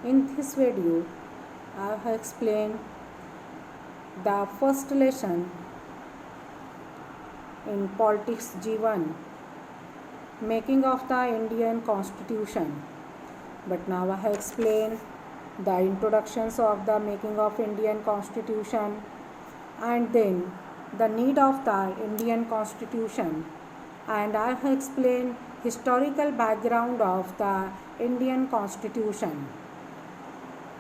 In this video, I have explained the first lesson in Politics G1, making of the Indian Constitution. But now I have explained the introductions of the making of Indian Constitution and then the need of the Indian Constitution, and I have explained historical background of the Indian Constitution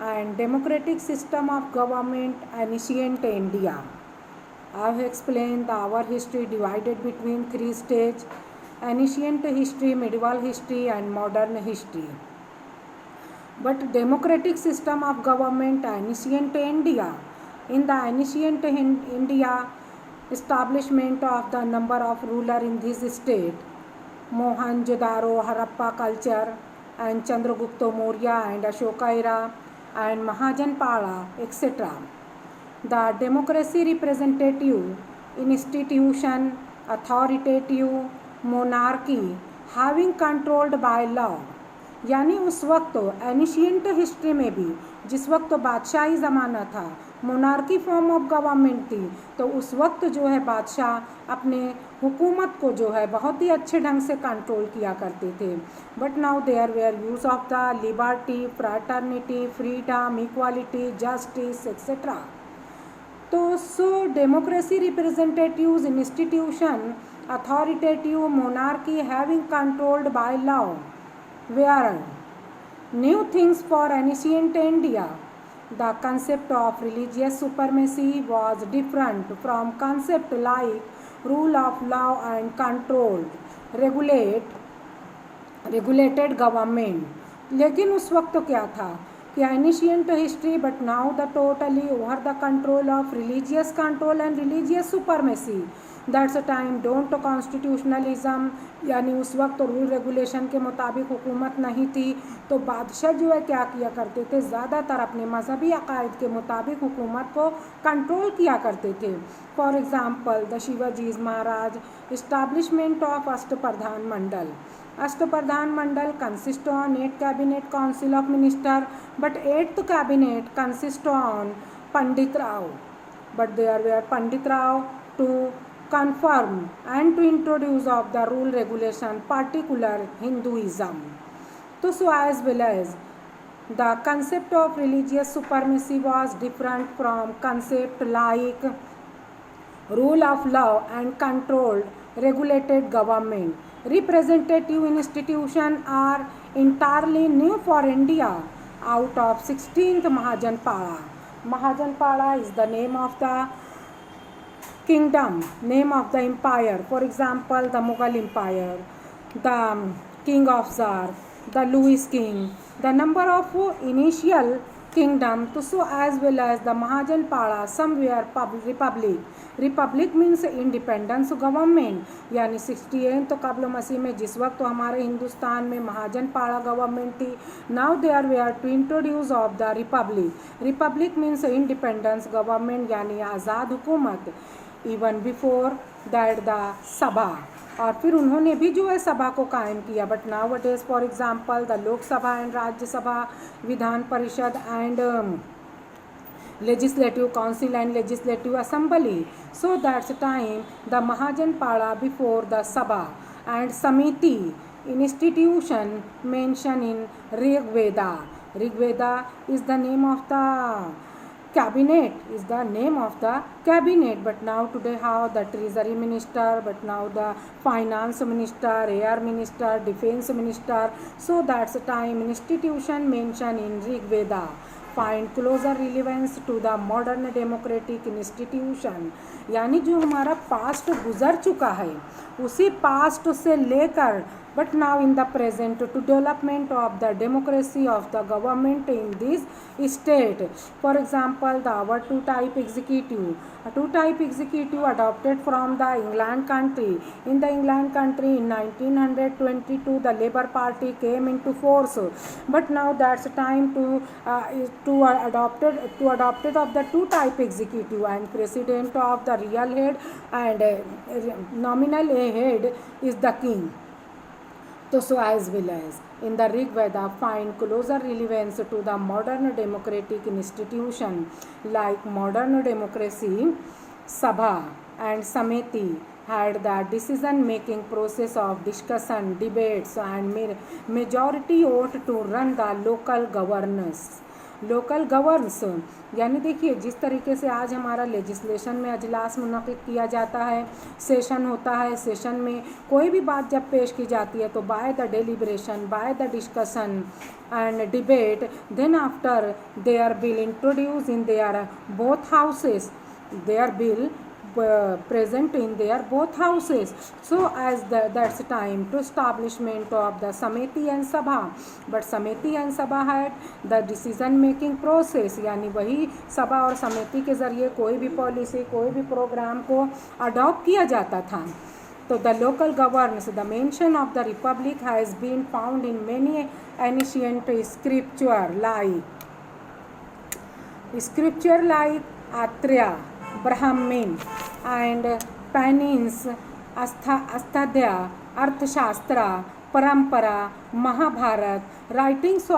and democratic system of government ancient India. I have explained our history divided between three stages: ancient history, medieval history and modern history. But democratic system of government ancient India. In the ancient India, establishment of the number of ruler in this state, Mohenjo-daro, Harappa culture and Chandragupta Maurya and Ashoka era and Mahajanpala, etc. The democracy representative institution, authoritative monarchy having controlled by law. यानी उस वक्त ancient history में भी जिस वक्त बादशाही ज़माना था, monarchy form of government थी, तो उस वक्त जो है बादशाह अपने हुकूमत को जो है बहुत ही अच्छे ढंग से कंट्रोल किया करते थे. But now there were use of the liberty, fraternity, freedom, equality, justice etcetera. तो so democracy representatives institution, authoritative monarchy having controlled by law were new things for ancient India. The concept of religious supremacy was different from concept like rule of law and controlled regulated government. लेकिन उस वक्त क्या था कि ancient history, but now the totally over the control of religious control and religious supremacy. That's a time don't constitutionalism, यानी उस वक्त rule regulation के मुताबिक हुकूमत नहीं थी, तो बादशाह जो है क्या किया करते थे, ज़्यादातर अपने मजहबी अकायद के मुताबिक हुकूमत को कंट्रोल किया करते थे. For example the Shivaji's Maharaj, establishment of Ashtapradhan Mandal. Ashtapradhan Mandal consist on 8 cabinet council of minister, but 8th cabinet consist on Pandit Rao, but there were Pandit Rao to confirm and to introduce of the rule regulation particular Hinduism. So as well as the concept of religious supremacy was different from concept like rule of law and controlled regulated government. Representative institutions are entirely new for India out of 16th Mahajanpala. Mahajanpala is the name of the kingdom, name of the empire. For example, the Mughal Empire, the King of Tsar, the Louis King, the number of initial kingdom, so as well as the Mahajanpala, somewhere republic. Republic means independence government, यानी 68 तो कबल मसीह में जिस वक्त तो हमारे हिंदुस्तान में Mahajanapada government थी. Now they are we are to introduce of the republic. Republic means independence government, यानी आज़ाद हुकूमत. इवन बिफोर दैट द सभा, और फिर उन्होंने भी जो है सभा को कायम किया. But now what is for example the Lok Sabha and Rajya Sabha, Vidhan Parishad and legislative council and legislative assembly. So that's time the Mahajanpala before the Sabha and Samiti institution mentioned in Rig Veda. Rig Veda is the name of the cabinet, is the name of the cabinet. But now today how the treasury minister, but now the finance minister, air minister, defense minister. So that's the time institution mentioned in Rig Veda find closer relevance to the modern democratic institution. यानी जो हमारा past गुजर चुका है उसी past से लेकर but now in the present to development of the democracy of the government in this state. For example, the our two type executive, a two type executive adopted from the England country. In the England country in 1922 the Labour Party came into force, but now that's time to adopted of the two type executive, and president of the real head and nominal head is the king. So as well as in the Rig Veda find closer relevance to the modern democratic institution like modern democracy, Sabha and Samiti had the decision making process of discussion, debates and majority vote to run the local governance. Local governs यानी देखिए जिस तरीके से आज हमारा legislation में अजलास मुनक़िद किया जाता है, सेशन होता है, सेशन में कोई भी बात जब पेश की जाती है तो by the deliberation, by the discussion and debate, then after their bill introduce in their both houses, their bill present in their both houses. So as that's time to establishment of the Samiti and Sabha, but Samiti and Sabha had the decision making process, यानी वही सभा और समिति के ज़रिए कोई भी policy, कोई भी प्रोग्राम को अडॉप्ट किया जाता था. So the local governance, the mention of the republic has been found in many ancient scripture like Atreya, Brahmin and Panin's Astadhya, Arthashastra, Parampara, Mahabharat, writings of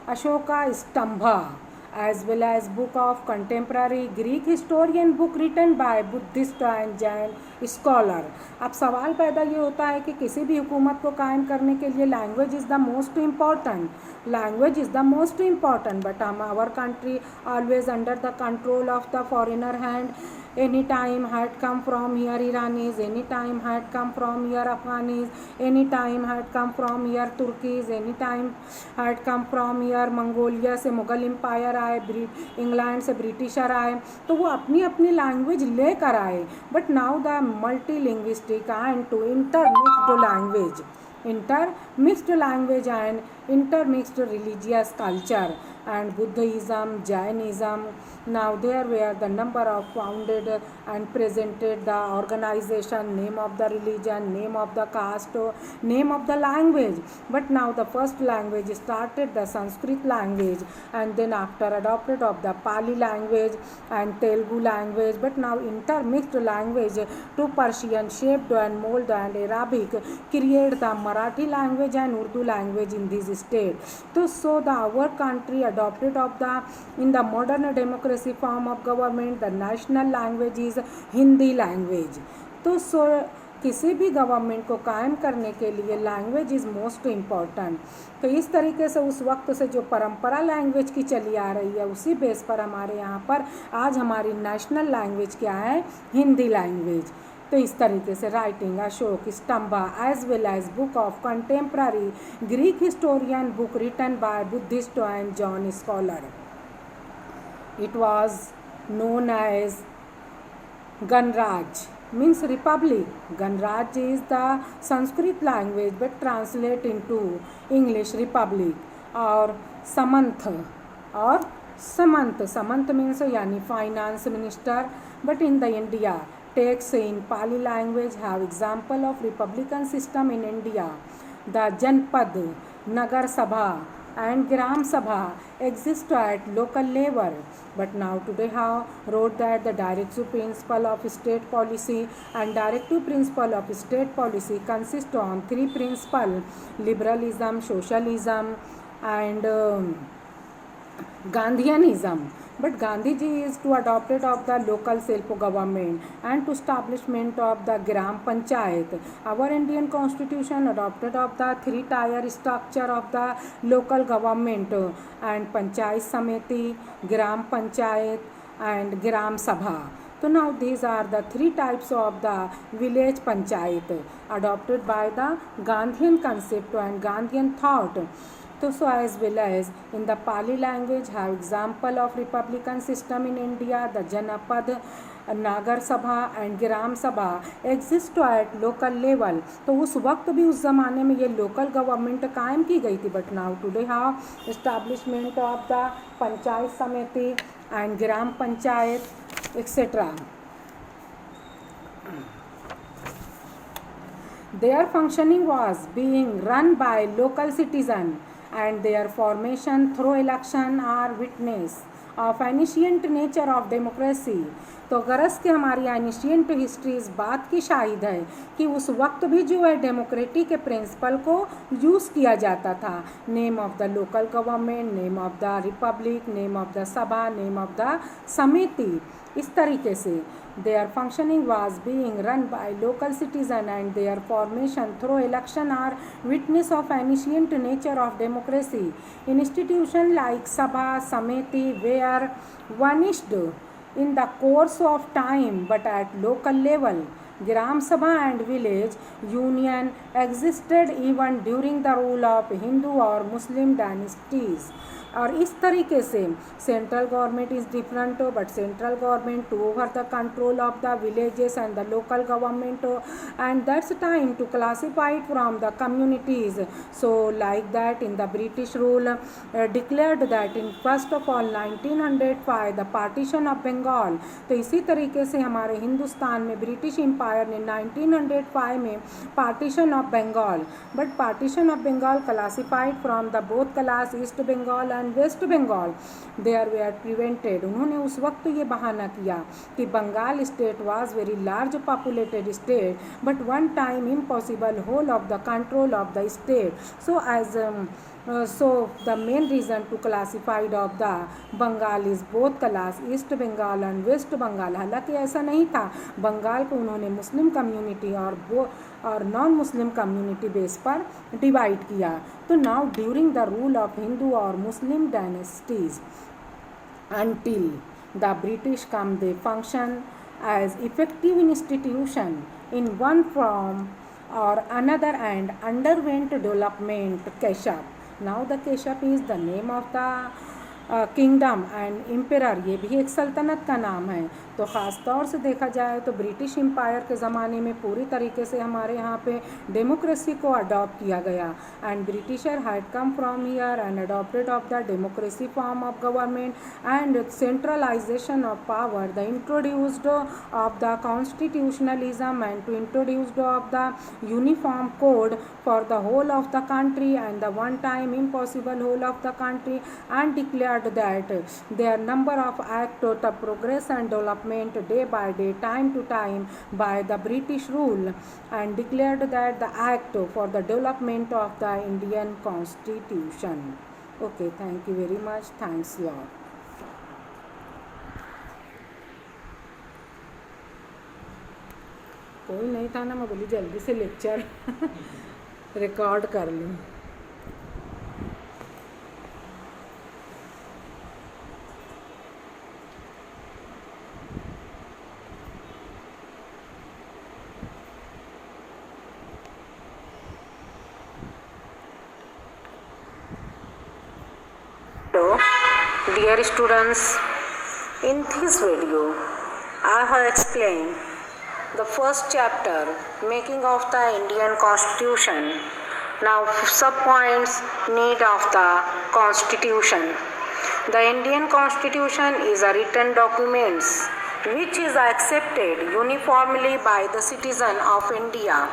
Ashoka Stambha, as well as book of contemporary Greek historian book written by Buddhist and Jain scholar. अब सवाल पैदा ये होता है कि किसी भी हुकूमत को कायम करने के लिए language is the most important, language is the most important, but our country always under the control of the foreigner hand. Any time had come from here Iranis, any time had come from here Afghanis, any time had come from here Turkeys, any time had come from here Mongolia से Mughal empire आए, England से Britisher आए, तो वो अपनी अपनी language लेकर आए. But now the multi linguistic and to intermixed language and intermixed religious culture and Buddhism, Jainism. Now there were the number of founded and presented the organization, name of the religion, name of the caste, name of the language. But now the first language started the Sanskrit language, and then after adopted of the Pali language and Telugu language. But now intermixed language to Persian shaped and molded and Arabic created the Marathi language and Urdu language in this state. So the our country adopted of the in the modern democracy form of government, the national language is Hindi language. तो किसी भी government को कायम करने के लिए language is most important. तो इस तरीके से उस वक्त से जो परंपरा लैंग्वेज की चली आ रही है उसी बेस पर हमारे यहाँ पर आज हमारी नेशनल लैंग्वेज क्या है, हिंदी लैंग्वेज. तो इस तरीके से writing Ashoka Stambha as well as book of contemporary Greek historian book written by Buddhist and Jain scholar. It was known as Ganraj, means republic. Ganraj is the Sanskrit language but translate into English republic. और Samanth Samanth means यानी finance minister, but in the India texts in Pali language have example of republican system in India. The Janpad, Nagar Sabha and Gram Sabha exist at local level, but now today have wrote that the directive principle of state policy and directive principle of state policy consist on three principles: liberalism, socialism and Gandhianism. But Gandhiji is to adopted of the local self-government and to establishment of the Gram Panchayat. Our Indian Constitution adopted of the three-tier structure of the local government and Panchayat Samiti, Gram Panchayat and Gram Sabha. So now these are the three types of the village panchayat adopted by the Gandhian concept and Gandhian thought. So as well as in the Pali language have example of republican system in India. The Janapad, नागर सभा and ग्राम सभा exist at local level. तो उस वक्त भी उस ज़माने में ये लोकल गवर्नमेंट कायम की गई थी. But now today how establishment of the panchayat samiti and gram panchayat etcetera. Their functioning was being run by local citizen and their formation through election are witness of ancient nature of democracy. तो गरज के हमारी ancient history इस बात की शाहिद है कि उस वक्त भी जो है डेमोक्रेटिक के प्रिंसिपल को यूज़ किया जाता था. Name of the local government, name of the Republic, name of the सभा, नेम ऑफ द समिति, इस तरीके से their functioning was being run by local citizen and their formation through election are witness of ancient nature of democracy. Institutions like Sabha, Samiti were vanished in the course of time but at local level. Gram Sabha and village union existed even during the rule of Hindu or Muslim dynasties. और इस तरीके से central government is different but central government to over the control of the villages and the local government and that's time to classified from the communities. So like that in the British rule declared that in first of all 1905 the partition of Bengal. तो इसी तरीके से हमारे हिंदुस्तान में British empire ने 1905 में partition of Bengal, but partition of Bengal classified from the both class east Bengal west Bengal there we are prevented. उन्होंने उस वक्त ये बहाना किया कि Bengal state was very large populated state but one time impossible whole of the control of the state. So the main reason to classified of the Bengal is both class East Bengal and West Bengal. हालांकि ऐसा नहीं था, बंगाल को उन्होंने Muslim community और non Muslim community base पर divide किया. तो now during the rule of Hindu और मुस्लिम dynasties until the British come they function as effective institution in one form or another and underwent development. Keshap. Now the Keshap is the name of the kingdom and emperor, ये भी एक सल्तनत का नाम है. तो ख़ास तौर से देखा जाए तो ब्रिटिश एम्पायर के ज़माने में पूरी तरीके से हमारे यहाँ पे डेमोक्रेसी को अडॉप्ट किया गया and Britisher had come from here and adopted of the democracy form of government and centralization of power. The introduced of the constitutionalism and to introduced of the uniform code for the whole of the country and the one time impossible whole of the country and declared that their number of act the progress and development day by day, time to time by the British rule and declared that the act for the development of the Indian Constitution. Okay, thank you very much. Thanks a lot. कोई नहीं था ना, मैं बोली जल्दी से lecture record कर लूँ. Dear students, in this video I have explained the first chapter, making of the Indian Constitution. Now sub-points, need of the Constitution. The Indian Constitution is a written document which is accepted uniformly by the citizen of India.